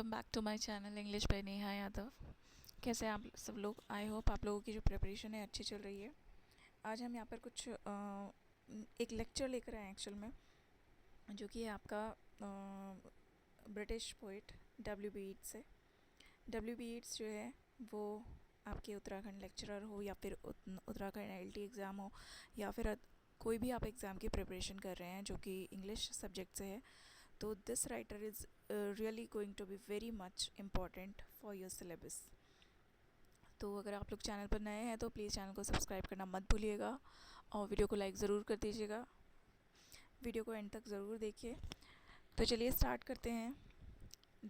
Welcome back to my channel English by Neha Yadav. कैसे हैं आप सब लोग? आई होप आप लोगों की जो प्रिपरेशन है अच्छी चल रही है। आज हम यहाँ पर कुछ एक लेक्चर लेकर आए हैं एक्चुअल में, जो कि है आपका ब्रिटिश पोइट W.B. Yeats से। W.B. Yeats जो है वो आपके उत्तराखंड लेक्चरर हो या फिर उत्तराखंड LT एग्ज़ाम हो या फिर कोई भी आप एग्ज़ाम की प्रिपरेशन कर रहे हैं जो कि इंग्लिश सब्जेक्ट से है, तो this writer is really going to be very much important for your syllabus. तो अगर आप लोग चैनल पर नए हैं तो प्लीज़ चैनल को सब्सक्राइब करना मत भूलिएगा और वीडियो को लाइक ज़रूर कर दीजिएगा। वीडियो को एंड तक ज़रूर देखिए। तो चलिए स्टार्ट करते हैं।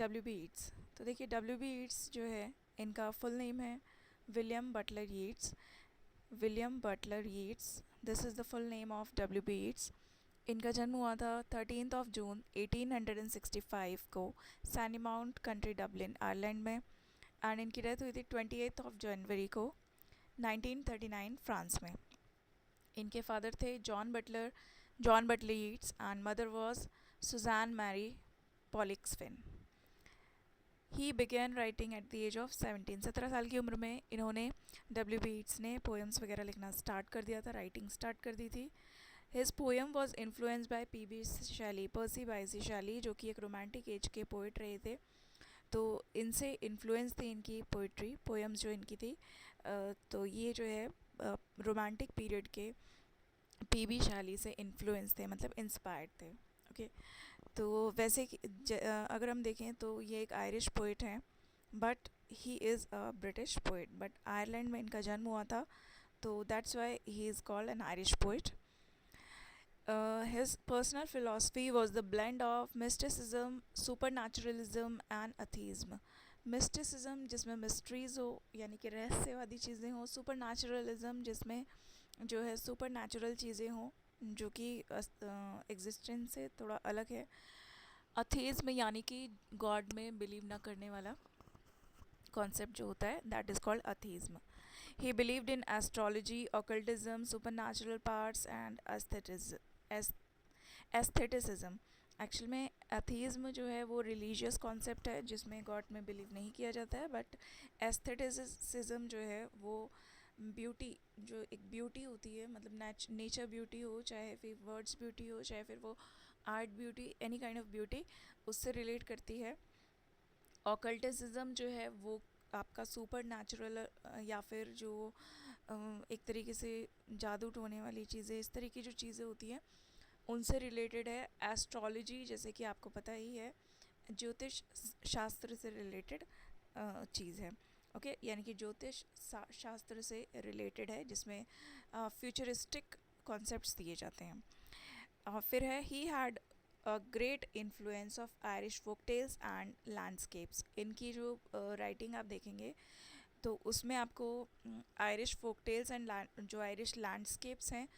W.B. Yeats। तो देखिए W.B. Yeats जो है, इनका फुल नेम है William Butler Yeats. William Butler Yeats, this is the full name of W.B. Yeats। इनका जन्म हुआ था 13 जून 1865 को Saini mount country Dublin Ireland में, एंड इनकी डेथ हुई थी 28 जनवरी को 1939 फ्रांस में। इनके फादर थे John Butler Yeats and mother was Susan Mary Pollexfen. He began writing at the age of 17। 17 साल की उम्र में इन्होंने W.B. Yeats ने पोएम्स वगैरह लिखना स्टार्ट कर दिया था, राइटिंग स्टार्ट कर दी थी। His poem was influenced by Percy Bysshe Shelley, जो कि एक रोमांटिक एज के पोइट रहे थे। तो इनसे इन्फ्लुएंस थी इनकी पोइट्री, पोएम्स जो इनकी थी। तो ये जो है रोमांटिक पीरियड के PB शैली से इन्फ्लुएंस थे, मतलब इंस्पायर्ड थे। ओके, तो वैसे अगर हम देखें तो ये एक आयरिश पोइट हैं, but he is a British poet, but Ireland में इनका जन्म हुआ था, तो that's why he is called an Irish poet. His personal philosophy was the blend of mysticism, supernaturalism and atheism. Mysticism जिसमें mysteries हो, यानी कि रहस्यवादी चीज़ें हो, supernaturalism जिसमें जो है supernatural चीज़ें हो जो कि एग्जिस्टेंस से थोड़ा अलग है। atheism यानी कि गॉड में बिलीव ना करने वाला कॉन्सेप्ट जो होता है, that is called atheism. He believed in astrology, occultism, supernatural powers and aestheticism. Actual में एथीज़्म जो है वो रिलीजियस कॉन्सेप्ट है जिसमें गॉड में बिलीव नहीं किया जाता है, बट एस्थेटिसिज्म जो है वो ब्यूटी, जो एक ब्यूटी होती है, मतलब नेचर ब्यूटी हो, चाहे फिर वर्ड्स ब्यूटी हो, चाहे फिर वो art beauty, any kind of beauty, उससे रिलेट करती है। ऑकल्टिसिज्म जो है वो आपका सुपर नेचुरल या फिर जो एक तरीके से जादू टोने वाली चीज़ें, इस तरह की जो चीज़ें होती हैं उनसे रिलेटेड है। एस्ट्रोलॉजी जैसे कि आपको पता ही है, ज्योतिष शास्त्र से रिलेटेड चीज़ है। ओके, यानी कि ज्योतिष शास्त्र से रिलेटेड है, जिसमें फ्यूचरिस्टिक कॉन्सेप्ट्स दिए जाते हैं। फिर है he had a great influence of Irish folk tales and landscapes. इनकी जो राइटिंग आप देखेंगे तो उसमें आपको आयरिश फोक टेल्स एंड जो आयरिश लैंडस्केप्स हैं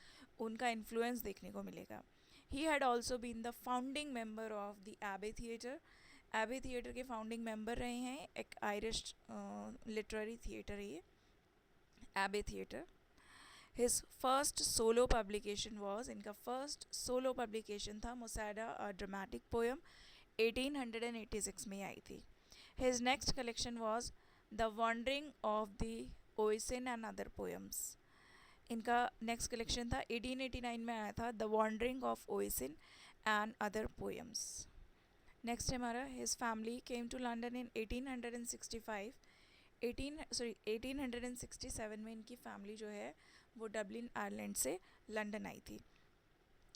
उनका इन्फ्लुएंस देखने को मिलेगा। He had also been the founding member of the Abbey theatre. Abbey theatre के फाउंडिंग मेंबर रहे हैं, एक आयरिश लिटरेरी थिएटर है ये, Abbey theatre. His first solo publication was, इनका फर्स्ट सोलो पब्लिकेशन था मुसादा अ ड्रामेटिक पोएम, 1886 में आई थी। His next collection was the wandering of the Oisin and other poems. इनका नेक्स्ट कलेक्शन था 1889 में आया था, the wandering of Oisin and other poems. Next है हमारा, his family came to London in 1865। 1867 में इनकी फैमिली जो है वो डबलिन आयरलैंड से लंदन आई थी,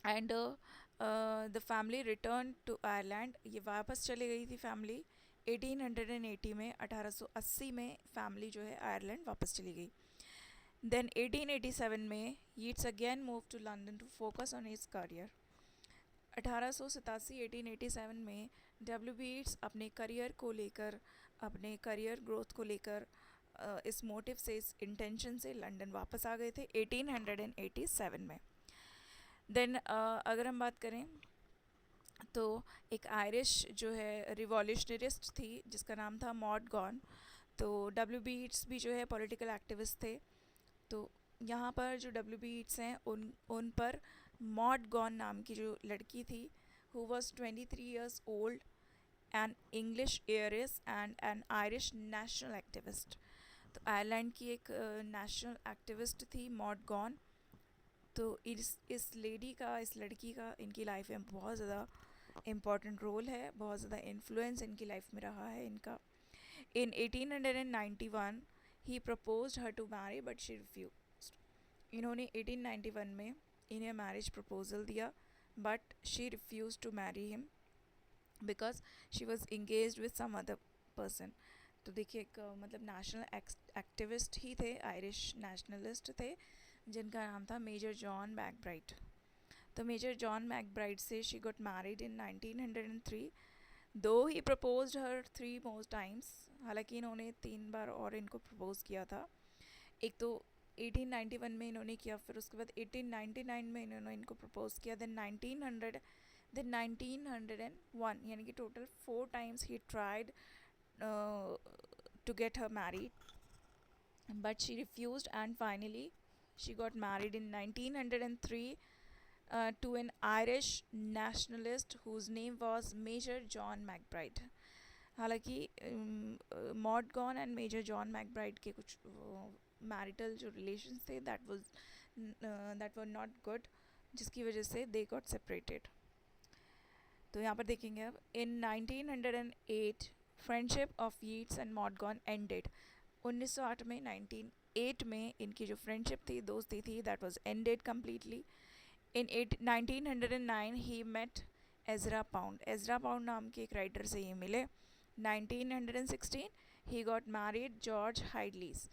and the family return to Ireland, ये वापस चली गई थी फैमिली 1880 में, 1880 में फैमिली जो है आयरलैंड वापस चली गई। देन 1887 में Yeats again move to London to focus on his career. 1887 में W.B. Yeats अपने करियर को लेकर, अपने करियर ग्रोथ को लेकर इस मोटिव से, इस इंटेंशन से लंदन वापस आ गए थे 1887 में। देन अगर हम बात करें तो एक आयरिश जो है रिवॉल्यूशनरिस्ट थी जिसका नाम था मॉड गॉन। तो W.B. Yeats भी जो है पॉलिटिकल एक्टिविस्ट थे। तो यहाँ पर जो W.B. Yeats हैं उन पर मॉड गॉन नाम की जो लड़की थी, who was 23 years old, an English heiress and an Irish national activist. तो आयरलैंड की एक नेशनल एक्टिविस्ट थी मॉड गॉन। तो इस लेडी का, इस लड़की का इनकी लाइफ में बहुत ज़्यादा इम्पॉर्टेंट रोल है, बहुत ज़्यादा इन्फ्लुएंस इनकी लाइफ में रहा है इनका। In 1891 he proposed her to marry but she refused. इन्होंने 1891 में इन्हें मैरिज प्रपोजल दिया but she refuse to marry him because she was engage with some other person. तो देखिए एक मतलब नेशनल एक्टिविस्ट ही थे, आयरिश नेशनलिस्ट थे, जिनका नाम था मेजर जॉन मैकब्राइट। तो मेजर जॉन मैकब्राइट से शी गॉट मैरिड इन 1903 दो ही प्रपोज्ड हर 3 मोर टाइम्स। हालांकि इन्होंने 3 बार और इनको प्रपोज किया था। एक तो 1891 में इन्होंने किया, फिर उसके बाद 1899 में इन्होंने इनको प्रपोज किया, देन 1900, देन 1901, यानी कि total 4 times he tried to get her married, but she refused, and finally she got married in 1903 to an Irish nationalist whose name was Major John McBride. हालांकि Maud Gonne and Major John McBride के कुछ marital जो relations थे that were not good, जिसकी वजह से they got separated. तो यहाँ पर देखेंगे अब in 1908 friendship of Yeats and Maud Gonne ended. 1908 में 1908 में इनकी जो फ्रेंडशिप थी, दोस्ती थी, that was ended completely. In 1909 he met Ezra Pound. Ezra Pound नाम के एक राइटर से ये मिले। 1916 he got married George Hyde Lees.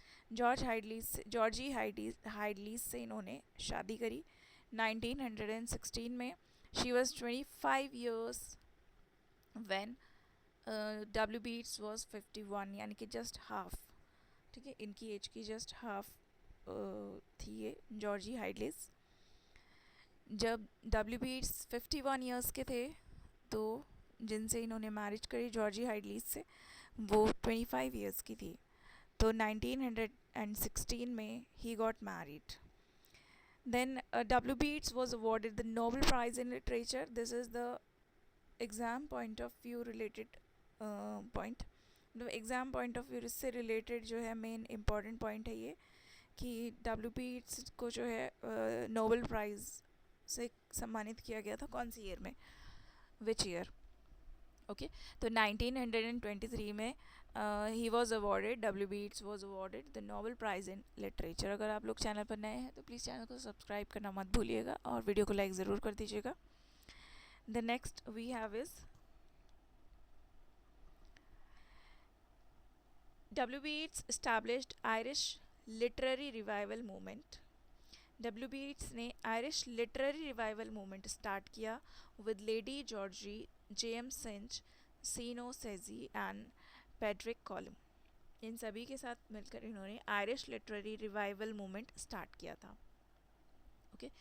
Georgie Hyde Lees से इन्होंने शादी करी 1916 में। She was 25 years when W beats was 51, यानी कि जस्ट हाफ, ठीक है, इनकी एज की जस्ट हाफ थी ये जॉर्जी हाइडलिस। जब डब्ल्यू बीट्स 51 years के थे तो जिनसे इन्होंने मैरिज करी जॉर्जी हाइडलिस से, वो 25 years की थी। तो 1916 में ही got married. Then W. Beats was awarded the Nobel Prize in Literature. This is the exam point of view related point. तो एग्ज़ाम पॉइंट ऑफ व्यू से रिलेटेड जो है मेन इम्पॉर्टेंट पॉइंट है ये कि डब्ल्यू बीट्स को जो है नोबेल प्राइज़ से सम्मानित किया गया था। कौन सी ईयर में, विच ईयर? ओके, तो 1923 में he was awarded, W beats was awarded the Nobel prize in literature. अगर आप लोग चैनल पर नए हैं तो प्लीज़ चैनल को सब्सक्राइब करना मत भूलिएगा और वीडियो को लाइक ज़रूर कर दीजिएगा। The next we have is W B Yeats established Irish literary revival movement. W B Yeats ने Irish literary revival movement start किया with lady Georgie, J M Synge, सीनो सेजी एंड पेड्रिक कॉलम। इन सभी के साथ मिलकर इन्होंने Irish literary revival movement start किया था। Okay,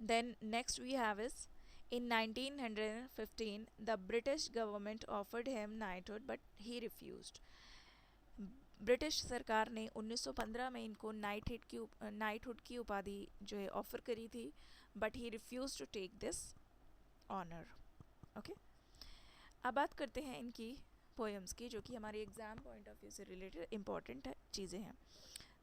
then next we have is in 1915 the British government offered him knighthood but he refused. British सरकार ने 1915 में इनको नाइटहुड की उपाधि जो है ऑफर करी थी, but he refuse to take this honour. Okay, अब बात करते हैं इनकी पोएम्स की, जो कि हमारे एग्ज़ाम पॉइंट ऑफ व्यू से रिलेटेड इंपॉर्टेंट चीज़ें हैं।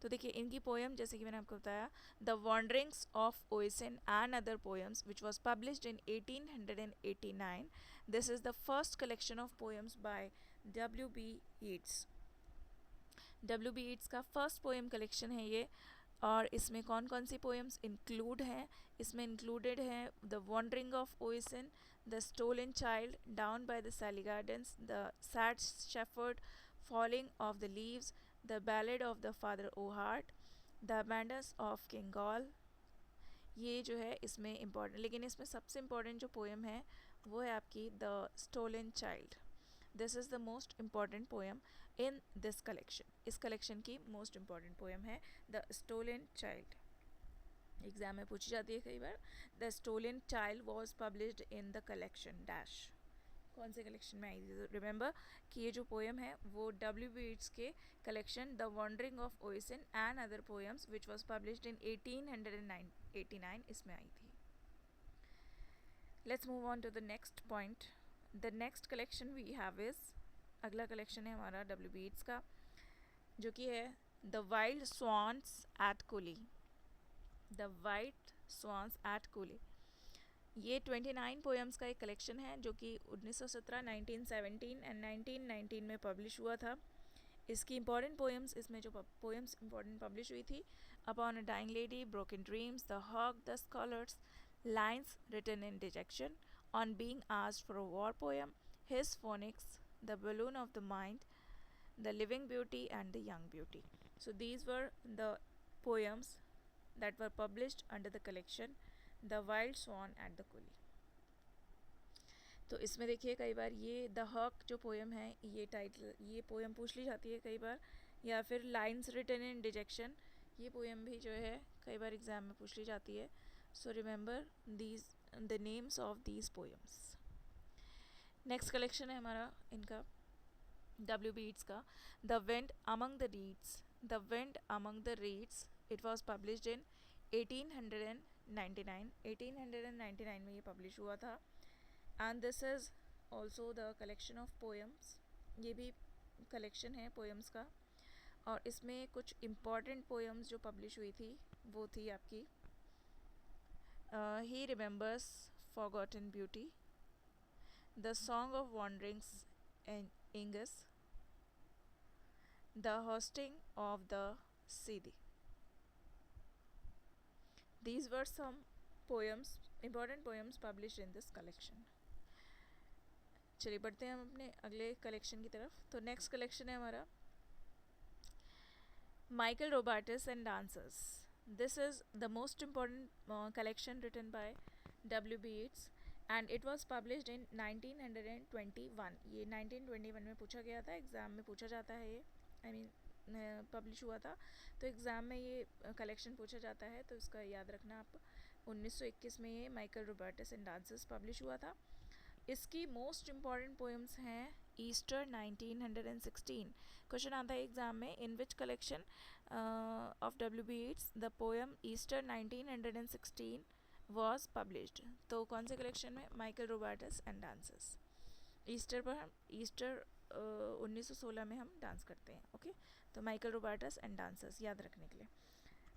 तो देखिए इनकी पोएम, जैसे कि मैंने आपको बताया, the wanderings of Oisin and other poems which was published in 1889। This is the first collection of poems by W B Yeats. W B Yeats का फर्स्ट पोएम कलेक्शन है ये, और इसमें कौन कौन सी पोएम्स इंक्लूड हैं? इसमें इंक्लूडेड है the wandering of Oisin, the stolen child, down by the sally gardens, the sad shepherd, falling of the leaves, the ballad of the father O'Hart, the abandons of King Goll. ये जो है इसमें important, लेकिन इसमें सबसे important जो poem है वो है आपकी the stolen child. This is the most important poem in this collection. इस कलेक्शन की मोस्ट इम्पॉर्टेंट पोएम है द स्टोलन चाइल्ड। एग्जाम में पूछी जाती है कई बार। The stolen child was published in the collection dash. कौन से कलेक्शन में आई थी? रिमेंबर कि ये जो पोएम है वो डब्ल्यू बी येट्स के collection the wandering of Oisin and other poems which was published in 1889 इसमें आई थी। Let's move on to the next point, the next collection we have is, अगला कलेक्शन है हमारा डब्ल्यू बी ईट्स का, जो कि है the wild swans at Coole. The wild swans at Coole, ये 29 पोएम्स का एक कलेक्शन है जो कि 1917, 1917 एंड 1919 में पब्लिश हुआ था। इसकी इंपॉर्टेंट पोएम्स, इसमें जो पोएम्स इंपॉर्टेंट पब्लिश हुई थी, upon a dying lady, broken dreams, the hawk, the scholars, lines written in dejection, on being asked for a war poem, his phoenix, the balloon of the mind, the living beauty and the young beauty. So these were the poems that were published under the collection The Wild Swan at the Cooley। तो इसमें देखिए कई बार ये the हक जो poem है, ये title, ये पोएम पूछ ली जाती है कई बार, या फिर लाइन्स रिटन इन डिजेक्शन, ये पोएम भी जो है कई बार एग्जाम में पूछ ली जाती है। So remember these the names of these poems. Next collection है हमारा इनका डब्ल्यू बी ईट्स का, the wind among the reads. The wind among the reads, it was published इन 1899। 1899 में ये पब्लिश हुआ था। And this is also the collection of poems, ये भी कलेक्शन है पोएम्स का। और इसमें कुछ इम्पॉर्टेंट पोएम्स जो पब्लिश हुई थी वो थी आपकी he remembers forgotten beauty, the song of wanderings in Aengus, the hosting of the Sidhe. These were some poems, important poems published in this collection। चलिए बढ़ते हैं हम अपने अगले कलेक्शन की तरफ। तो नेक्स्ट कलेक्शन है हमारा Michael Robartes and dancers. This is the most important collection written by W B Yeats and it was published in 1921। ये 1921 में पूछा गया था, एग्ज़ाम में पूछा जाता है ये, आई मीन पब्लिश हुआ था, तो एग्ज़ाम में ये कलेक्शन पूछा जाता है, तो इसका याद रखना आप। 1921 में ये Michael Robartes and dancers publish हुआ था। इसकी मोस्ट इम्पॉर्टेंट पोएम्स हैं ईस्टर 1916। क्वेश्चन आता है एग्जाम में, in which collection of W B Yeats the poem Easter 1916 was published. तो कौन से कलेक्शन में? Michael Robartes and dancers. Easter पर हम ईस्टर 1916 में हम डांस करते हैं, ओके। तो माइकल रोबर्टस एंड डांसर्स याद रखने के लिए।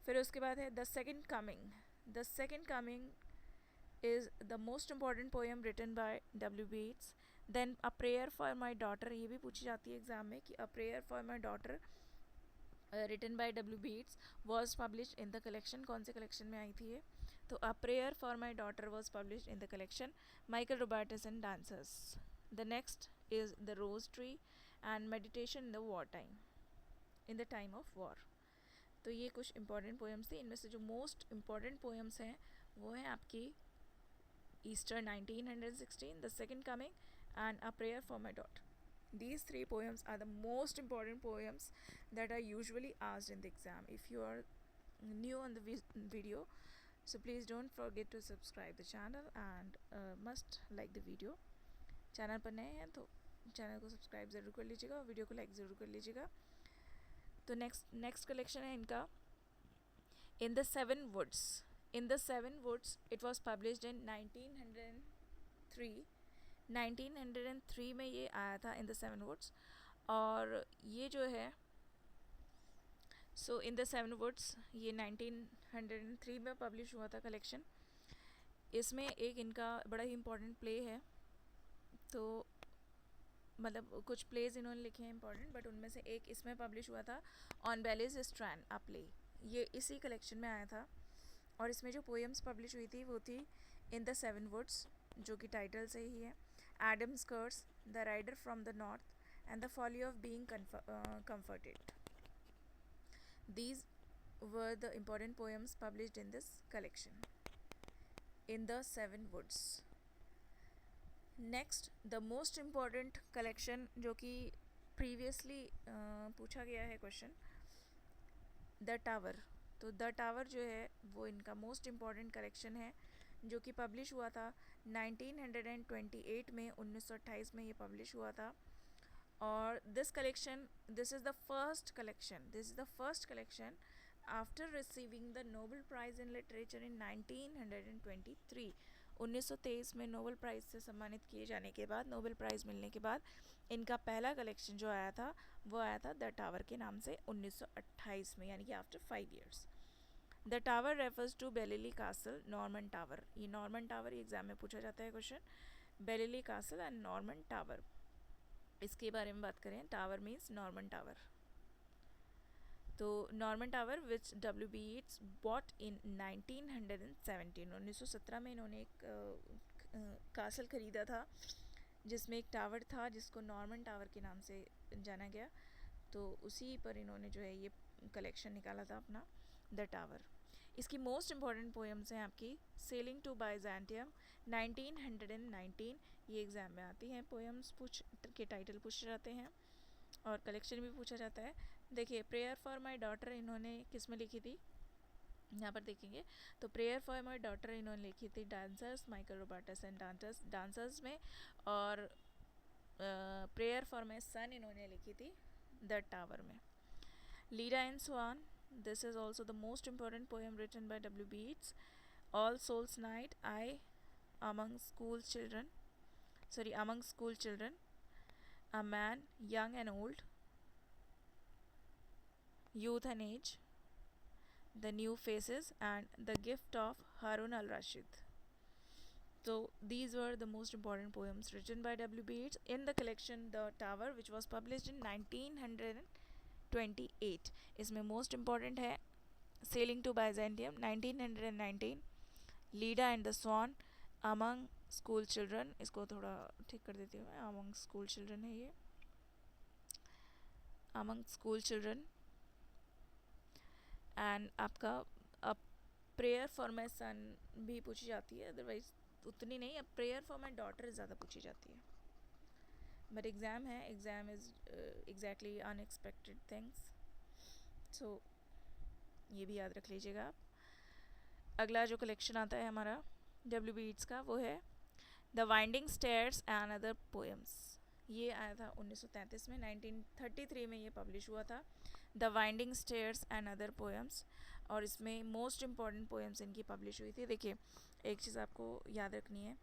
फिर उसके बाद है the second coming. The second coming is the most important poem written by W B Yeats. Then a prayer for my daughter, ये भी पूछी जाती है एग्जाम में कि a prayer for my daughter written by W B Yeats was published in the collection. कौन से collection में आई थी ये? तो a prayer for my daughter was published in the collection Michael Robartes and dancers. The next is the rose tree and meditation in the war time, in the time of war. तो ये कुछ important poems थी। इनमें से जो most important poems हैं वो हैं आपकी Easter 1916, the second coming and a prayer for my daughter. These three poems are the most important poems that are usually asked in the exam. If you are new on the video, so please don't forget to subscribe the channel and must like the video. Channel पर नए हैं तो channel को subscribe ज़रूर कर लीजिएगा और video को लाइक ज़रूर कर लीजिएगा। तो नेक्स्ट कलेक्शन है इनका in the seven woods. In the seven woods it was published in 1903। 1903 में ये आया था इन द सेवन वुड्स। और ये जो है सो इन द सेवन वुड्स ये 1903 में पब्लिश हुआ था कलेक्शन। इसमें एक इनका बड़ा ही इम्पोर्टेंट प्ले है, तो मतलब कुछ प्लेज इन्होंने लिखे हैं इंपॉर्टेंट, बट उनमें से एक इसमें पब्लिश हुआ था ऑन बेलिज स्ट्रैंड अ प्ले। ये इसी कलेक्शन में आया था। और इसमें जो पोएम्स पब्लिश हुई थी वो थी इन द सेवन वुड्स, जो कि टाइटल से ही है, Adam's curse, the rider from the north and the folly of being comforted. These were the important poems published in this collection in the seven woods. Next the most important collection जो कि previously पूछा गया है question, the tower. तो the tower जो है वो इनका मोस्ट इम्पॉर्टेंट कलेक्शन है जो कि पब्लिश हुआ था 1928 में, 1928 में ये पब्लिश हुआ था। और this is the first collection after receiving the Nobel prize in literature in 1923। 1923 में नोबेल प्राइज़ से सम्मानित किए जाने के बाद, नोबेल प्राइज़ मिलने के बाद इनका पहला कलेक्शन जो आया था वो आया था द टावर के नाम से 1928 में, यानी कि after 5 years. The tower refers to Ballylee castle, Norman tower. ये नॉर्मन टावर एग्जाम में पूछा जाता है question, Ballylee castle and Norman tower. इसके बारे में बात करें, टावर मीन्स नॉर्मन टावर। तो Norman tower which W B Yeats bought in 1917, 1917 में इन्होंने एक कासल खरीदा था जिसमें एक टावर था जिसको नॉर्मन टावर के नाम से जाना गया। तो उसी पर इन्होंने जो है ये कलेक्शन निकाला था अपना, द टावर। इसकी मोस्ट इम्पॉर्टेंट पोएम्स हैं आपकी सेलिंग टू बाइजेंटियम 1919, ये एग्ज़ाम में आती हैं। पोएम्स के टाइटल पूछे जाते हैं और कलेक्शन भी पूछा जाता है। देखिए, प्रेयर फॉर माय डॉटर इन्होंने किस में लिखी थी, यहाँ पर देखेंगे तो प्रेयर फॉर माय डॉटर इन्होंने लिखी थी dancers, Michael Robartes and dancers में, और प्रेयर फॉर माय सन इन्होंने लिखी थी द टावर में। Leda and swan, this is also the most important poem written by W.B. Yeats. All Souls Night, I among school children, a man young and old, youth and age, the new faces, and the gift of Harun al-Rashid. So these were the most important poems written by W.B. Yeats in the collection The Tower, which was published in 1928. इसमें most important है Sailing to Byzantium 1919, Leda and the swan, among school children, इसको थोड़ा ठीक कर देती हूँ मैं, among school children है ये, अमंग स्कूल चिल्ड्रन, एंड आपका अब प्रेयर फॉर माई सन भी पूछी जाती है, अदरवाइज उतनी नहीं, अब प्रेयर फॉर माई डॉटर ज़्यादा पूछी जाती है। बट एग्ज़ाम है, exam is exactly unexpected things, so ये भी याद रख लीजिएगा आप। अगला जो कलेक्शन आता है हमारा W.B. Yeats का वो है the winding stairs and other poems. ये आया था 1933 में, 1933 में ये पब्लिश हुआ था the winding stairs and other poems, और इसमें मोस्ट इम्पॉर्टेंट पोएम्स इनकी पब्लिश हुई थी। देखिए, एक चीज़ आपको याद रखनी है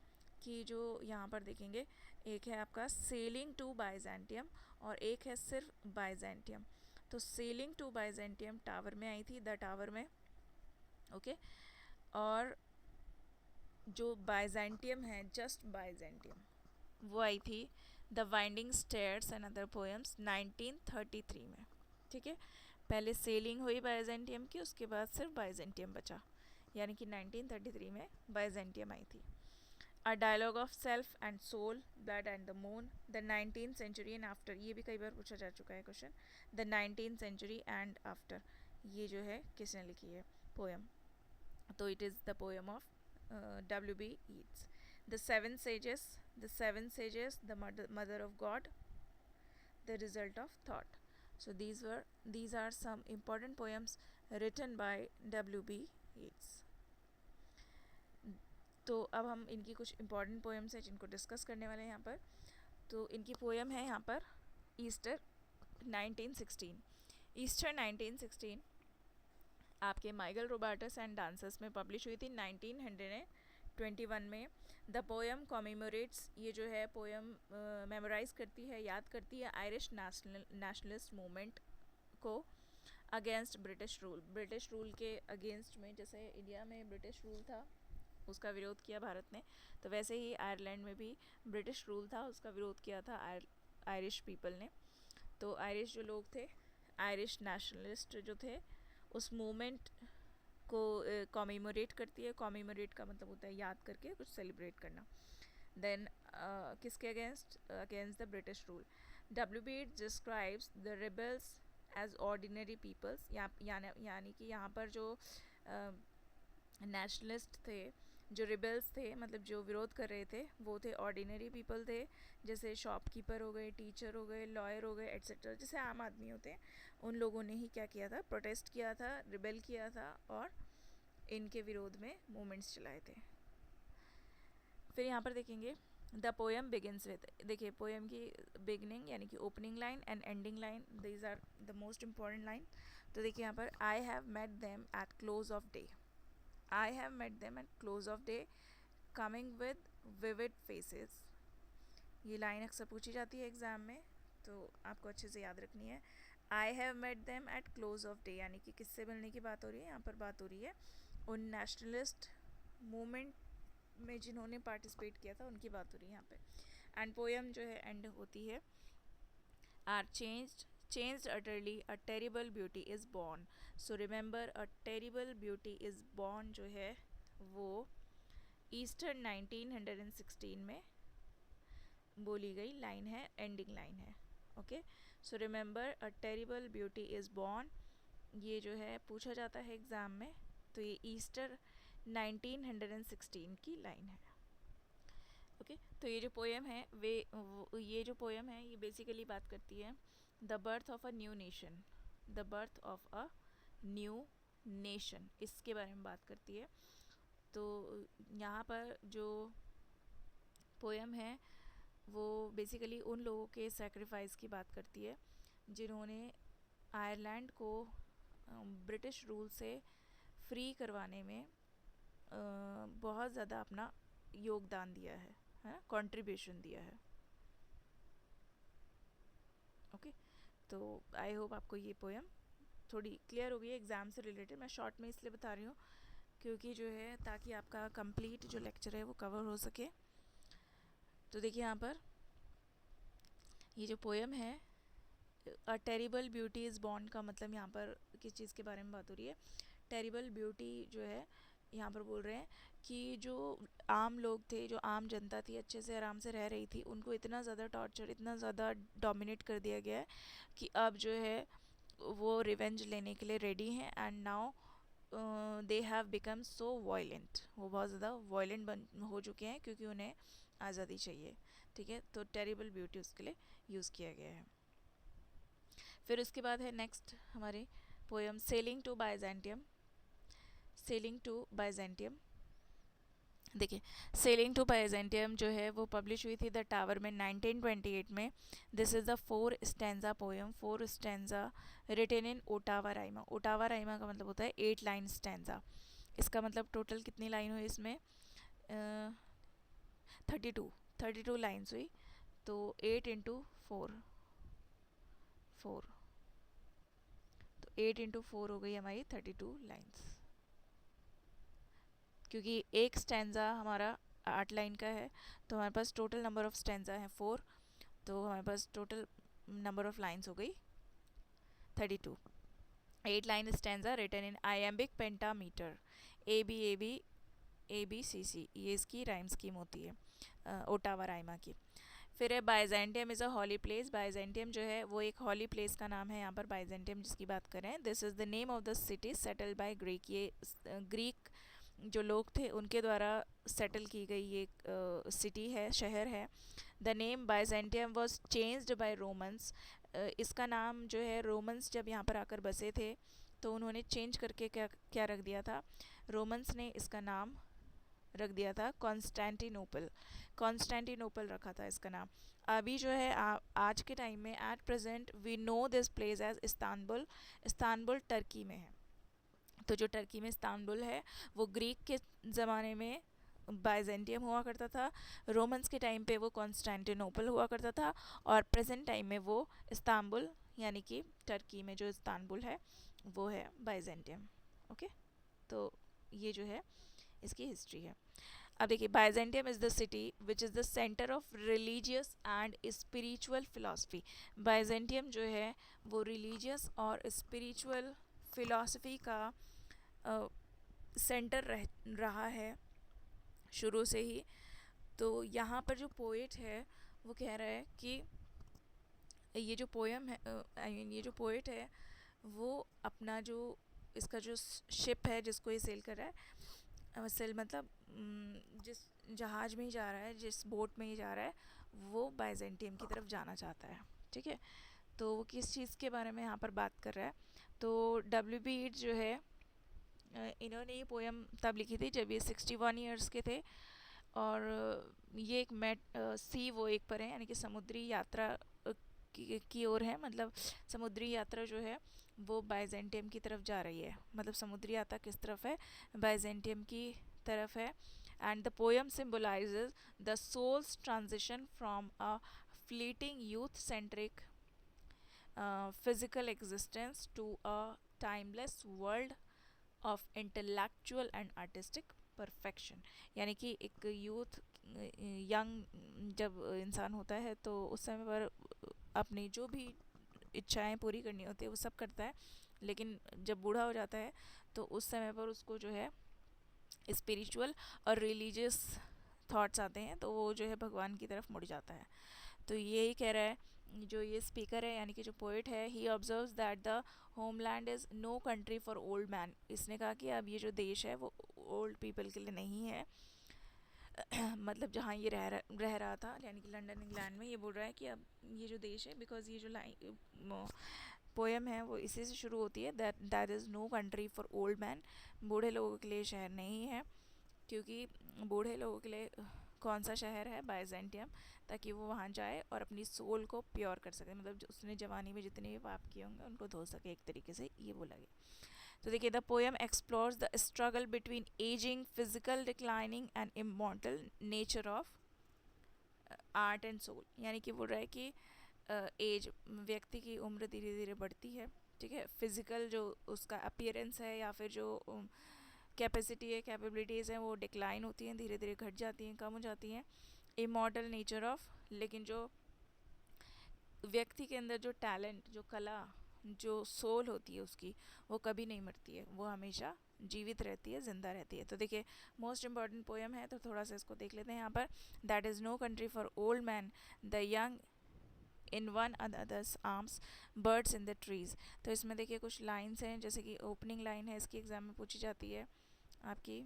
कि जो यहाँ पर देखेंगे, एक है आपका सेलिंग टू बाइजेंटियम और एक है सिर्फ बाइजेंटियम। तो सेलिंग टू बाइजेंटियम टावर में आई थी, द टावर में, ओके। और जो बाइजेंटियम है, जस्ट बाइजेंटियम, वो आई थी the winding stairs and other poems 1933 में, ठीक है। पहले सेलिंग हुई बाइजेंटियम की, उसके बाद सिर्फ बाइजेंटियम बचा, यानी कि 1933 में बाइजेंटियम आई थी। A dialogue of self and soul, blood and the moon, the 19th century and after, ये भी कई बार पूछा जा चुका है question, the 19th century and after, ये जो है किसने लिखी है पोएम, तो it is the poem of W.B. Yeats. The Seven Sages, the mother of God, the result of thought. So these are some important poems written by W.B. Yeats. तो अब हम इनकी कुछ इम्पॉर्टेंट पोएम्स हैं जिनको discuss करने वाले हैं यहाँ पर। तो इनकी पोएम है यहाँ पर ईस्टर 1916। ईस्टर 1916 आपके माइकल रोबर्टस एंड डांसर्स में पब्लिश हुई थी 1921 में। द पोएम कॉमेमोरेट्स, ये जो है पोएम मेमोराइज करती है, याद करती है आयरिश नेशनलिस्ट मूवमेंट को against British rule. British rule के अगेंस्ट में, जैसे इंडिया में ब्रिटिश रूल था उसका विरोध किया भारत ने, तो वैसे ही आयरलैंड में भी ब्रिटिश रूल था, उसका विरोध किया था आयरिश पीपल ने। तो आयरिश जो लोग थे, आयरिश नेशनलिस्ट जो थे, उस मूवमेंट को कॉमेमोरेट करती है। कॉमेमोरेट का मतलब होता है याद करके कुछ सेलिब्रेट करना। देन किसके against? Against the British rule. W.B. Describes the rebels as ordinary peoples, यानी कि यहाँ पर जो नेशनलिस्ट थे, जो रिबल्स थे, मतलब जो विरोध कर रहे थे, वो थे ऑर्डिनरी पीपल थे, जैसे शॉपकीपर हो गए, टीचर हो गए, लॉयर हो गए, एट्सेट्रा, जैसे आम आदमी होते हैं, उन लोगों ने ही क्या किया था, प्रोटेस्ट किया था, रिबेल किया था और इनके विरोध में मूवमेंट्स चलाए थे। फिर यहाँ पर देखेंगे द पोएम बिगिनस विद, देखिए पोएम की बिगनिंग यानी कि opening line and ending line, these are the most important line. तो देखिए यहाँ पर I have met them at close of day, I have met them at close of day coming with vivid faces. ये line अक्सर पूछी जाती है exam में, तो आपको अच्छे से याद रखनी है। I have met them at close of day, यानी कि किससे मिलने की बात हो रही है, यहाँ पर बात हो रही है उन नेशनलिस्ट मूवमेंट में जिन्होंने पार्टिसिपेट किया था, उनकी बात हो रही है यहाँ पे। एंड पोएम जो है एंड होती है are changed utterly, a terrible beauty is born. So remember, a terrible beauty is born जो है वो ईस्टर 1916 में बोली गई लाइन है, एंडिंग लाइन है। Okay, so remember a terrible beauty is born, ये जो है पूछा जाता है एग्ज़ाम में, तो ये ईस्टर 1916 की लाइन है। ओके, तो ये जो पोएम है ये जो पोएम है ये बेसिकली बात करती है the birth of a new nation, the birth of a new nation, इसके बारे में बात करती है। तो यहाँ पर जो पोएम है वो बेसिकली उन लोगों के सेक्रीफाइस की बात करती है जिन्होंने आयरलैंड को ब्रिटिश रूल से फ्री करवाने में बहुत ज़्यादा अपना योगदान दिया है, कंट्रीब्यूशन दिया है। ओके, तो आई होप आपको ये पोएम थोड़ी क्लियर हो गई है एग्ज़ाम से रिलेटेड। मैं शॉर्ट में इसलिए बता रही हूँ क्योंकि जो है ताकि आपका कंप्लीट जो लेक्चर है वो कवर हो सके। तो देखिए यहाँ पर ये जो पोएम है a terrible beauty is born का मतलब यहाँ पर किस चीज़ के बारे में बात हो रही है। टेरिबल ब्यूटी जो है यहाँ पर बोल रहे हैं कि जो आम लोग थे, जो आम जनता थी, अच्छे से आराम से रह रही थी, उनको इतना ज़्यादा टॉर्चर, इतना ज़्यादा डोमिनेट कर दिया गया है कि अब जो है वो रिवेंज लेने के लिए रेडी हैं। And now they have become so violent, वो बहुत ज़्यादा वायलेंट हो चुके हैं क्योंकि उन्हें आज़ादी चाहिए। ठीक है, तो टेरिबल ब्यूटी उसके लिए यूज़ किया गया है। फिर उसके बाद है नेक्स्ट हमारी poem sailing to Byzantium. Sailing to Byzantium, देखिए सेलिंग टू बाइजेंटियम जो है वो पब्लिश हुई थी द टावर में 1928 में। This is the 4 stanza poem, 4 stanza written in ottava rima. Ottava rima का मतलब होता है 8 लाइन स्टैंजा। इसका मतलब टोटल कितनी लाइन हुई इसमें, 32 लाइन्स हुई। तो 8 इंटू 4, तो 8 इंटू 4 हो गई हमारी 32 लाइन्स। क्योंकि एक स्टैंजा हमारा 8 लाइन का है तो हमारे पास टोटल नंबर ऑफ स्टैंजा है 4, तो हमारे पास टोटल नंबर ऑफ लाइन्स हो गई 32। 8 line stanza written in iambic pentameter, ABCC, ये इसकी राइम स्कीम होती है ओटावा राइमा की। फिर है Byzantium is a holy place. Byzantium जो है वो एक हॉली प्लेस का नाम है। यहाँ पर बाइजेंटियम जिसकी बात करें, this is the name of the city settled by Greek, ये ग्रीक जो लोग थे उनके द्वारा सेटल की गई ये सिटी है, शहर है। The name Byzantium was changed by Romans, इसका नाम जो है रोमन्स जब यहाँ पर आकर बसे थे तो उन्होंने चेंज करके क्या रख दिया था, रोमन्स ने इसका नाम रख दिया था कॉन्स्टेंटिनोपल। कॉन्स्टेंटिनोपल रखा था इसका नाम। अभी जो है आज के टाइम में at present we know this place as Istanbul. Istanbul Turkey में है। तो जो टर्की में इस्तांबुल है वो ग्रीक के ज़माने में बाइजेंटियम हुआ करता था, रोमन्स के टाइम पे वो कॉन्स्टेंटिनोपल हुआ करता था, और प्रेजेंट टाइम में वो इस्तांबुल यानी कि टर्की में जो इस्तांबुल है वो है बाइजेंटियम। ओके, तो ये जो है इसकी हिस्ट्री है। अब देखिए Byzantium is the city which is the centre of religious and spiritual philosophy. Byzantium जो है वो रिलीजियस और स्पिरिचुअल फिलॉसफी का सेंटर रहा है शुरू से ही। तो यहाँ पर जो पोएट है वो कह रहा है कि ये जो पोएम है ये जो पोएट है वो अपना जो इसका जो शिप है जिसको ये सेल कर रहा है, सेल मतलब जिस जहाज़ में ही जा रहा है, जिस बोट में ही जा रहा है, वो बाइजेंटियम की तरफ जाना चाहता है। ठीक है, तो वो किस चीज़ के बारे में यहाँ पर बात कर रहा है। तो W.B. Yeats जो है इन्होंने ये पोएम तब लिखी थी जब ये 61 ईयर्स के थे, और ये एक सी वो एक पर है, यानी कि समुद्री यात्रा की ओर है। मतलब समुद्री यात्रा जो है वो बाइजेंटियम की तरफ जा रही है। मतलब समुद्री यात्रा किस तरफ है, बाइजेंटियम की तरफ है। and the poem symbolizes the soul's transition from a fleeting youth centric physical existence to a timeless world of intellectual and artistic perfection. यानी कि एक यूथ यंग जब इंसान होता है तो उस समय पर अपनी जो भी इच्छाएं पूरी करनी होती है वो सब करता है, लेकिन जब बूढ़ा हो जाता है तो उस समय पर उसको जो है स्पिरिचुअल और रिलीजियस थॉट्स आते हैं, तो वो जो है भगवान की तरफ मुड़ जाता है। तो यही कह रहा है जो ये स्पीकर है यानी कि जो पोइट है, he observes that the homeland is no country for old man. इसने कहा कि अब ये जो देश है वो ओल्ड पीपल के लिए नहीं है। मतलब जहाँ ये रह रहा था यानी कि लंदन इंग्लैंड में, ये बोल रहा है कि अब ये जो देश है, बिकॉज ये जो लाइन पोएम है वो इसी से शुरू होती है, that that is no country for old man. बूढ़े लोगों के लिए शहर नहीं है, क्योंकि बूढ़े लोगों के लिए कौन सा शहर है, बाइजेंटियम, ताकि वो वहाँ जाए और अपनी सोल को प्योर कर सके, मतलब उसने जवानी में जितने भी पाप किए होंगे उनको धो सके, एक तरीके से ये बोला गया। तो देखिए, the poem explores the struggle between ageing, physical declining and immortal nature of art and soul. यानी कि बोल रहा है कि एज, व्यक्ति की उम्र धीरे धीरे बढ़ती है, ठीक है, फिजिकल जो उसका अपीयरेंस है या फिर जो कैपेसिटी है, कैपेबिलिटीज़ हैं, वो डिक्लाइन होती हैं, धीरे धीरे घट जाती हैं, कम हो जाती हैं। इमॉर्टल नेचर ऑफ, लेकिन जो व्यक्ति के अंदर जो टैलेंट, जो कला, जो सोल होती है उसकी, वो कभी नहीं मरती है, वो हमेशा जीवित रहती है, जिंदा रहती है। तो देखिए, मोस्ट इंपॉर्टेंट पोएम है, तो थोड़ा सा इसको देख लेते हैं यहाँ पर। That is no country for old man, the young in one others arms, birds in the trees. तो इसमें देखिए कुछ लाइन्स हैं, जैसे कि ओपनिंग लाइन है, इसकी एग्जाम में पूछी जाती है आपकी,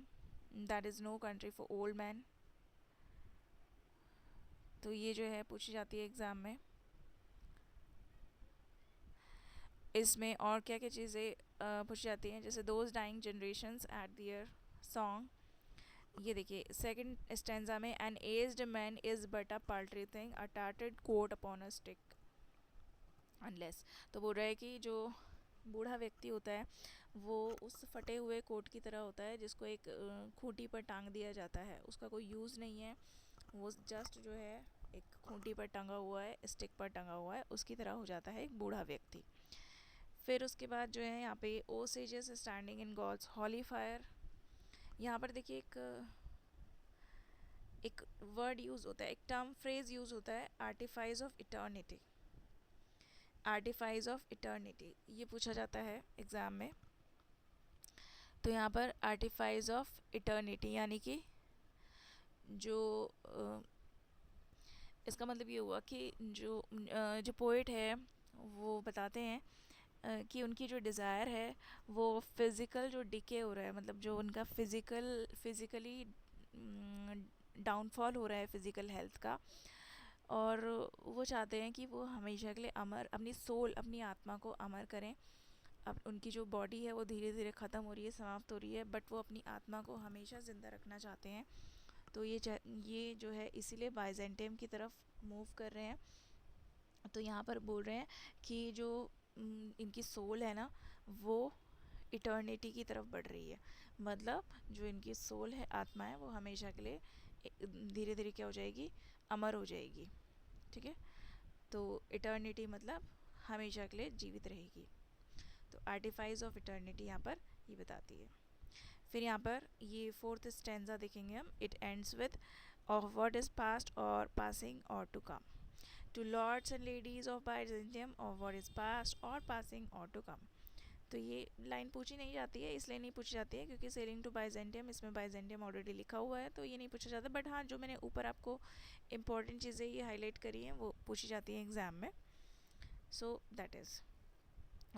that is no country for old man. तो ये जो है पूछी जाती है एग्ज़ाम में। इसमें और क्या क्या चीज़ें पूछी जाती हैं, जैसे those dying generations at their song. ये देखिए सेकंड स्टेंजा में, an aged man is but a paltry thing, a tattered coat upon a stick unless. तो बोल रहा है कि जो बूढ़ा व्यक्ति होता है वो उस फटे हुए कोट की तरह होता है जिसको एक खूंटी पर टांग दिया जाता है, उसका कोई यूज़ नहीं है, वो जस्ट जो है एक खूंटी पर टंगा हुआ है, स्टिक पर टंगा हुआ है, उसकी तरह हो जाता है एक बूढ़ा व्यक्ति। फिर उसके बाद जो है यहाँ पे O sages standing in God's holy fire. यहाँ पर देखिए एक वर्ड यूज़ होता है, एक टर्म फ्रेज यूज़ होता है, आर्टिफाइज ऑफ इटर्निटी। आर्टिफाइज ऑफ इटर्निटी ये पूछा जाता है एग्ज़ाम में। तो यहाँ पर आर्टिफाइज ऑफ इटर्निटी यानी कि जो इसका मतलब ये हुआ कि जो पोइट है वो बताते हैं कि उनकी जो डिज़ायर है वो फिज़िकल जो डिके हो रहा है, मतलब जो उनका फिज़िकली डाउनफॉल हो रहा है फिज़िकल हेल्थ का, और वो चाहते हैं कि वो हमेशा के लिए अमर, अपनी सोल, अपनी आत्मा को अमर करें। अब उनकी जो बॉडी है वो धीरे धीरे ख़त्म हो रही है, समाप्त हो रही है, बट वो अपनी आत्मा को हमेशा ज़िंदा रखना चाहते हैं। तो ये जो है इसीलिए बाइजेंटियम की तरफ मूव कर रहे हैं। तो यहाँ पर बोल रहे हैं कि जो इनकी सोल है ना वो इटर्निटी की तरफ बढ़ रही है, मतलब जो इनकी सोल है, आत्मा है, वो हमेशा के लिए धीरे धीरे क्या हो जाएगी, अमर हो जाएगी, ठीक है। तो इटर्निटी मतलब हमेशा के लिए जीवित रहेगी। तो आर्टिफाइज ऑफ इटर्निटी यहाँ पर ये बताती है। फिर यहाँ पर ये फोर्थ स्टेंजा देखेंगे हम, it ends with of what is past or passing or to come, to lords and ladies of Byzantium of what is past or passing or to come. तो ये लाइन पूछी नहीं जाती है, इसलिए नहीं पूछी जाती है क्योंकि सेलिंग टू बाइजेंटियम, इसमें बाइजेंटियम ऑलरेडी लिखा हुआ है, तो ये नहीं पूछा जाता। बट हाँ, जो मैंने ऊपर आपको इंपॉर्टेंट चीज़ें ये हाईलाइट करी हैं वो पूछी जाती हैं एग्ज़ाम में। So that is.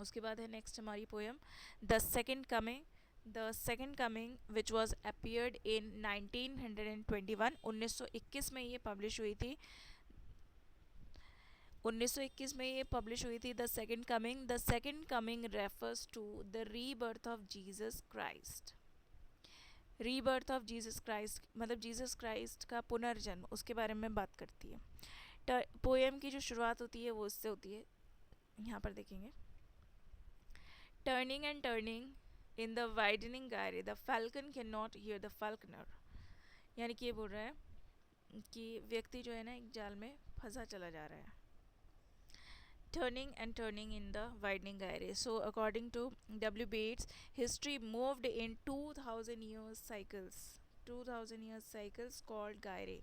उसके बाद है नेक्स्ट हमारी poem, the second coming. The second coming which was appeared in 1921, 1921 में ये पब्लिश हुई थी। 1921 में ये पब्लिश हुई थी the second coming. The second coming refers to the rebirth of Jesus Christ. Rebirth of Jesus Christ मतलब जीसस क्राइस्ट का पुनर्जन्म, उसके बारे में बात करती है। पोएम की जो शुरुआत होती है वो इससे होती है, यहाँ पर देखेंगे, turning and turning in the widening gyre, the falcon cannot hear the falconer. यानी कि ये बोल रहा है कि व्यक्ति जो है ना एक जाल में फंसा चला जा रहा है. Turning in the widening gyre. So, according to W. Bates, history moved in 2000 years cycles. 2000 years cycles called gyre.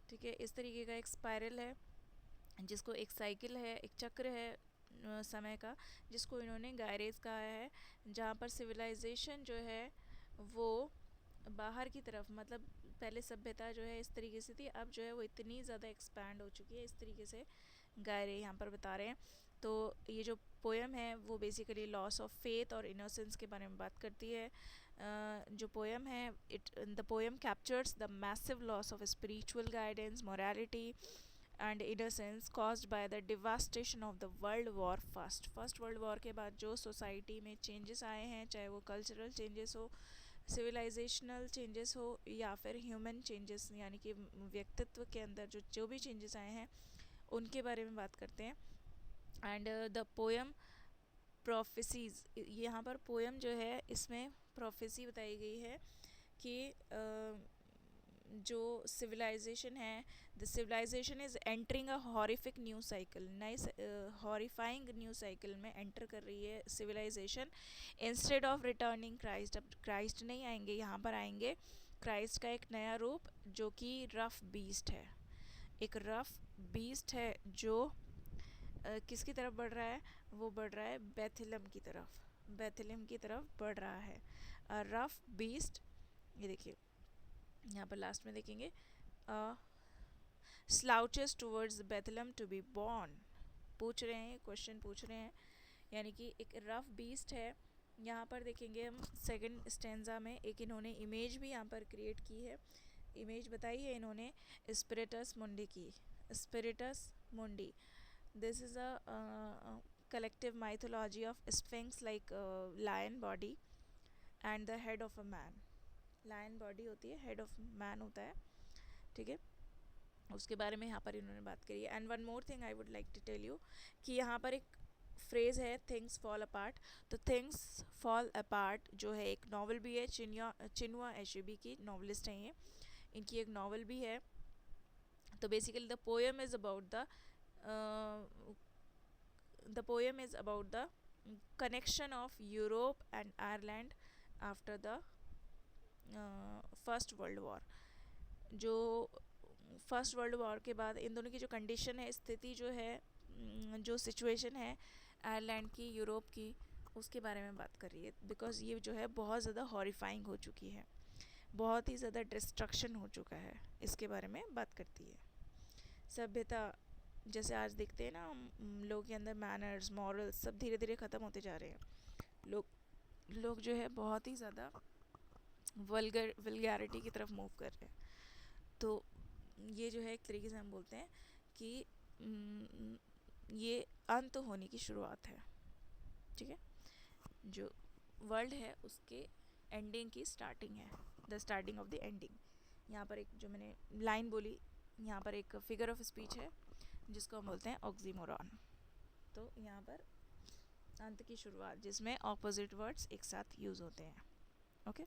ठीक है, इस तरीके का एक स्पायरल है जिसको एक साइकिल है, एक चक्र है समय का, जिसको इन्होंने गायरेज कहा है, जहाँ पर सिविलाइजेशन जो है वो बाहर की तरफ, मतलब पहले सभ्यता जो है इस तरीके से थी, अब जो है वो इतनी ज़्यादा एक्सपैंड हो चुकी है, इस तरीके से गायरे यहाँ पर बता रहे हैं. तो ये जो पोएम है वो बेसिकली लॉस ऑफ फेथ और इनोसेंस के बारे में बात करती है. जो पोएम है, the poem captures the massive loss of spiritual guidance, morality and innocence caused by the devastation of the world war first world war के बाद जो सोसाइटी में चेंजेस आए हैं, चाहे वो कल्चरल चेंजेस हो, सिविलाइजेशनल चेंजेस हो, या फिर ह्यूमन चेंजेस यानी कि व्यक्तित्व के अंदर जो जो भी चेंजेस आए हैं उनके बारे में बात करते हैं. एंड द पोएम प्रोफेसीज, यहाँ पर पोएम जो है इसमें प्रोफेसी बताई गई है कि जो सिविलाइजेशन है, the civilisation is entering a horrific new cycle, नए हॉरिफाइंग न्यू साइकिल में एंटर कर रही है civilisation. Instead of returning Christ, अब क्राइस्ट नहीं आएंगे, यहाँ पर आएंगे क्राइस्ट का एक नया रूप जो कि रफ बीस्ट है. एक रफ बीस्ट है जो किसकी तरफ बढ़ रहा है, वो बढ़ रहा है बेथलम की तरफ, बेथलम की तरफ बढ़ रहा है. रफ बीस्ट, ये देखिए यहाँ पर लास्ट में देखेंगे, slouches towards Bethlehem to be born. पूछ रहे हैं, क्वेश्चन पूछ रहे हैं, यानी कि एक रफ बीस्ट है. यहाँ पर देखेंगे हम सेकंड स्टेंजा में एक इन्होंने इमेज भी यहाँ पर क्रिएट की है, इमेज बताई है इन्होंने स्पिरिटस मुंडी की. स्पिरिटस मुंडी, this is a collective mythology of sphinx like lion body and the head of a man. Lion body होती है, हेड ऑफ मैन होता है, ठीक है, उसके बारे में यहाँ पर इन्होंने बात करी है. And one more thing I would like to tell you कि यहाँ पर एक फ्रेज़ है थिंग्स फॉल अपार्ट. तो थिंग्स फॉल अपार्ट जो है एक नावल भी है, चिनुआ एशेबी की नॉवलिस्ट हैं ये, इनकी एक नावल भी है. तो basically the poem is about the connection of Europe and Ireland after the first world war. जो फर्स्ट वर्ल्ड वॉर के बाद इन दोनों की जो कंडीशन है, स्थिति जो है, जो सिचुएशन है आयरलैंड की, यूरोप की, उसके बारे में बात कर रही है. बिकॉज ये जो है बहुत ज़्यादा हॉरिफाइंग हो चुकी है, बहुत ही ज़्यादा डिस्ट्रक्शन हो चुका है, इसके बारे में बात करती है. सभ्यता जैसे आज देखते हैं ना, लोगों के अंदर मैनर्स, मॉरल्स सब धीरे धीरे ख़त्म होते जा रहे हैं. लोग जो है बहुत ही ज़्यादा वल्गैरिटी की तरफ मूव कर रहे हैं. तो ये जो है एक तरीके से हम बोलते हैं कि ये अंत होने की शुरुआत है, ठीक है, जो वर्ल्ड है उसके एंडिंग की स्टार्टिंग है, the starting of the ending. यहाँ पर एक जो मैंने लाइन बोली, यहाँ पर एक फिगर ऑफ स्पीच है जिसको हम बोलते हैं ऑक्सीमोरॉन. तो यहाँ पर अंत की शुरुआत जिसमें ऑपोजिट वर्ड्स एक साथ यूज़ होते हैं. ओके,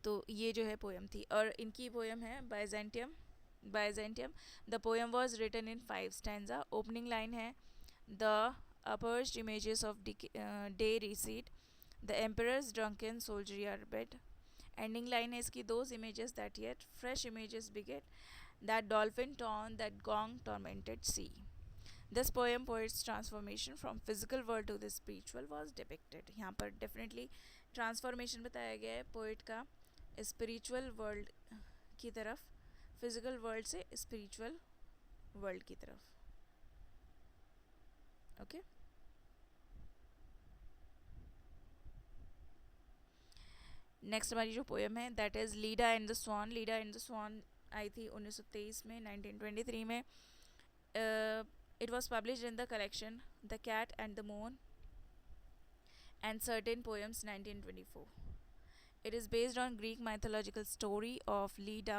तो ये जो है पोएम थी. और इनकी पोएम है Byzantium. The poem was written in 5 stanza. Opening line है the upward images of day recede, the emperor's drunken soldiery are bed. Ending line है इसकी, those images that yet fresh images beget, that dolphin torn, that gong tormented sea. This poem poet's transformation from physical world to the spiritual was depicted. यहाँ पर definitely transformation बताया गया है poet का spiritual world की तरफ, physical world से spiritual world की तरफ. ओके, नेक्स्ट हमारी जो पोएम है that is Leda and the swan. Leda and the swan आई थी 1923 में, 1923 में. It was publish in the collection the cat and the moon and certain poems 1924. It is based on Greek mythological story of Leda,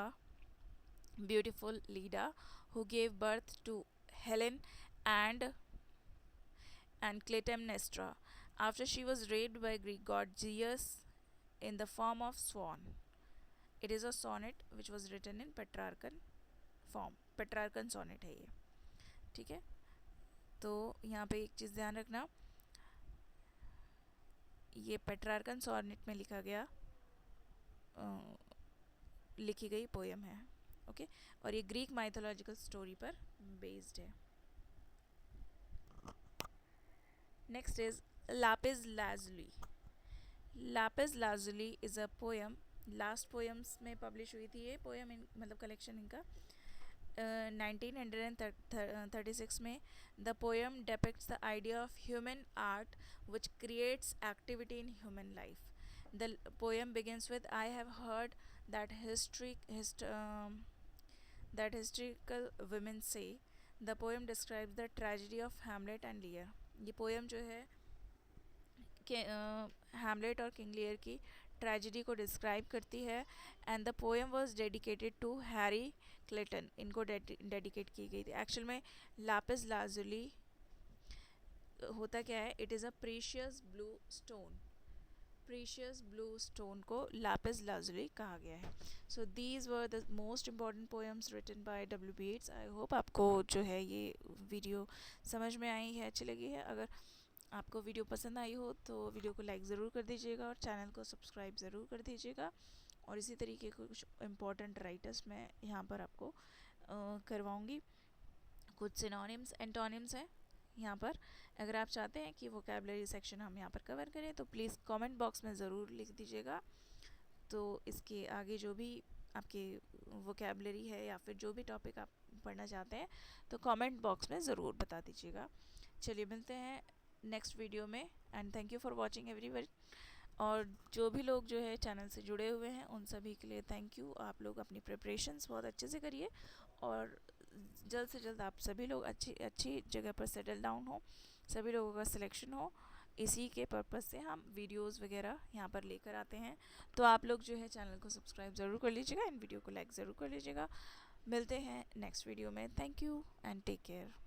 beautiful Leda, who gave birth to Helen and Clytemnestra after she was raped by Greek god Zeus in the form of swan. It is a sonnet which was written in Petrarchan form, Petrarchan sonnet है ये, ठीक है। तो यहाँ पे एक चीज़ ध्यान रखना, ये पेट्रार्कन सोनेट में लिखी गई पोएम है, ओके। और ये ग्रीक माइथोलॉजिकल स्टोरी पर बेस्ड है। Next is lapis lazuli. Lapis lazuli is a poem, last poems में पब्लिश हुई थी ये पोएम, मतलब कलेक्शन इनका 1936 में। The poem depicts the idea of human art which creates activity in human life. The poem begins with, I have heard that that historical women say. The poem describes the tragedy of Hamlet and Lear. ये poem जो है Hamlet और King Lear की tragedy को describe करती है। And the poem was dedicated to Harry Clayton, इनको dedicate की गई थी। एक्चुअल में लापिस लाजुली होता क्या है, it is a precious blue stone, precious blue stone को लापिस लाजुली कहा गया है। So these were the most important poems written by W B Yeats. I hope आपको जो है ये वीडियो समझ में आई है, अच्छी लगी है। अगर आपको वीडियो पसंद आई हो तो वीडियो को लाइक ज़रूर कर दीजिएगा और चैनल को सब्सक्राइब ज़रूर कर दीजिएगा। और इसी तरीके के कुछ इम्पॉर्टेंट राइटर्स मैं यहाँ पर आपको करवाऊँगी। कुछ सिनोनिम्स एंटोनिम्स हैं यहाँ पर। अगर आप चाहते हैं कि वोकैबलरी सेक्शन हम यहाँ पर कवर करें तो प्लीज़ कमेंट बॉक्स में ज़रूर लिख दीजिएगा। तो इसके आगे जो भी आपके वोकैबलरी है या फिर जो भी टॉपिक आप पढ़ना चाहते हैं तो कमेंट बॉक्स में ज़रूर बता दीजिएगा। चलिए मिलते हैं नेक्स्ट वीडियो में, and thank you for watching everyone. और जो भी लोग जो है चैनल से जुड़े हुए हैं उन सभी के लिए थैंक यू। आप लोग अपनी प्रिपरेशंस बहुत अच्छे से करिए और जल्द से जल्द आप सभी लोग अच्छी जगह पर सेटल डाउन हो, सभी लोगों का सिलेक्शन हो। इसी के पर्पज़ से हम वीडियोस वगैरह यहाँ पर लेकर आते हैं। तो आप लोग जो है चैनल को सब्सक्राइब ज़रूर कर लीजिएगा, इन वीडियो को लाइक ज़रूर कर लीजिएगा। मिलते हैं नेक्स्ट वीडियो में। Thank you and take care.